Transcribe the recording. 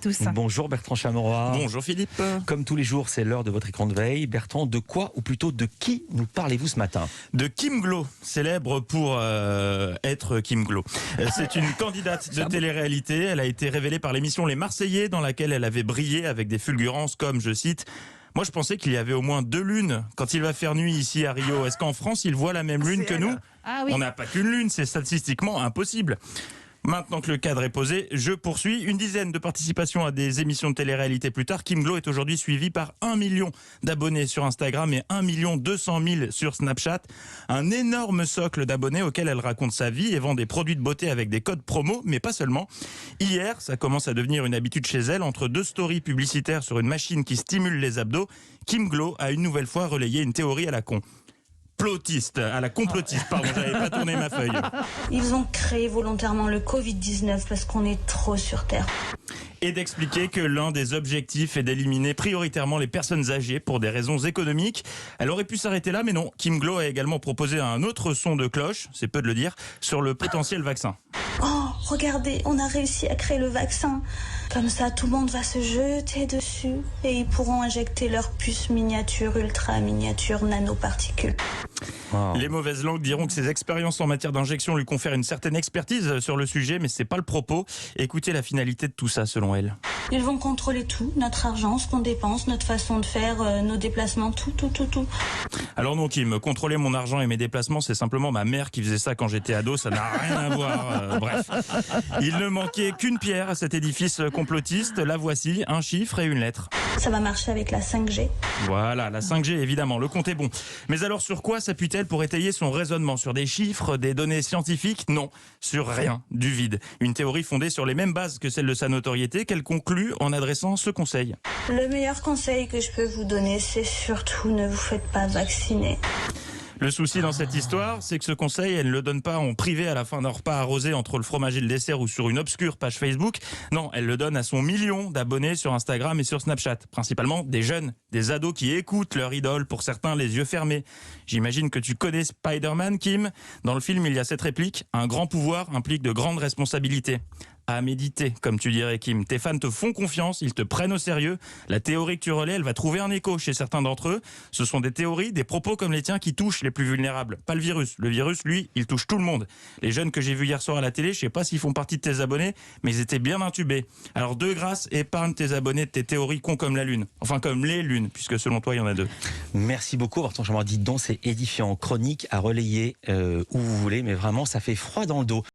Tous. Bonjour Bertrand Chameroy. Bonjour Philippe. Comme tous les jours, c'est l'heure de votre écran de veille. Bertrand, de quoi ou plutôt de qui nous parlez-vous ce matin? De Kim Glow, célèbre pour être Kim Glow. C'est une candidate de télé-réalité. Elle a été révélée par l'émission Les Marseillais, dans laquelle elle avait brillé avec des fulgurances comme, je cite, « Moi je pensais qu'il y avait au moins 2 lunes quand il va faire nuit ici à Rio. Est-ce qu'en France il voit la même lune que nous ?» Oui. On n'a pas qu'une lune, c'est statistiquement impossible. Maintenant que le cadre est posé, je poursuis. Une dizaine de participations à des émissions de télé-réalité plus tard, Kim Glow est aujourd'hui suivie par 1 million d'abonnés sur Instagram et 1 200 000 sur Snapchat. Un énorme socle d'abonnés auquel elle raconte sa vie et vend des produits de beauté avec des codes promo, mais pas seulement. Hier, ça commence à devenir une habitude chez elle. Entre 2 stories publicitaires sur une machine qui stimule les abdos, Kim Glow a une nouvelle fois relayé une théorie à la complotiste, pardon, j'avais pas tourné ma feuille. Ils ont créé volontairement le Covid-19 parce qu'on est trop sur Terre. Et d'expliquer que l'un des objectifs est d'éliminer prioritairement les personnes âgées pour des raisons économiques. Elle aurait pu s'arrêter là, mais non. Kim Glow a également proposé un autre son de cloche, c'est peu de le dire, sur le potentiel vaccin. Oh, regardez, on a réussi à créer le vaccin. Comme ça, tout le monde va se jeter dessus et ils pourront injecter leur puce miniature, ultra miniature, nanoparticules. Wow. Les mauvaises langues diront que ses expériences en matière d'injection lui confèrent une certaine expertise sur le sujet, mais c'est pas le propos. Écoutez la finalité de tout ça, selon elle. Ils vont contrôler tout, notre argent, ce qu'on dépense, notre façon de faire, nos déplacements, tout. Alors non, Kim, contrôler mon argent et mes déplacements, c'est simplement ma mère qui faisait ça quand j'étais ado, ça n'a rien à voir. Bref, il ne manquait qu'une pierre à cet édifice complotiste. La voici, un chiffre et une lettre. Ça va marcher avec la 5G. Voilà, la 5G évidemment, le compte est bon. Mais alors sur quoi s'appuie-t-elle pour étayer son raisonnement? Sur des chiffres, des données scientifiques? Non, sur rien, du vide. Une théorie fondée sur les mêmes bases que celle de sa notoriété qu'elle conclut en adressant ce conseil. Le meilleur conseil que je peux vous donner, c'est surtout ne vous faites pas vacciner. Le souci dans cette histoire, c'est que ce conseil, elle ne le donne pas en privé à la fin d'un repas arrosé entre le fromage et le dessert ou sur une obscure page Facebook. Non, elle le donne à son million d'abonnés sur Instagram et sur Snapchat. Principalement des jeunes, des ados qui écoutent leur idole, pour certains les yeux fermés. J'imagine que tu connais Spider-Man, Kim. Dans le film, il y a cette réplique: un grand pouvoir implique de grandes responsabilités. À méditer, comme tu dirais, Kim. Tes fans te font confiance, ils te prennent au sérieux. La théorie que tu relais, elle va trouver un écho chez certains d'entre eux. Ce sont des théories, des propos comme les tiens qui touchent les plus vulnérables. Pas le virus. Le virus, lui, il touche tout le monde. Les jeunes que j'ai vus hier soir à la télé, je sais pas s'ils font partie de tes abonnés, mais ils étaient bien intubés. Alors de grâce, épargne tes abonnés de tes théories cons comme la lune. Enfin, comme les lunes, puisque selon toi, il y en a 2. Merci beaucoup Bertrand Chameroy. Dites donc, c'est édifiant. Chronique à relayer où vous voulez, mais vraiment, ça fait froid dans le dos.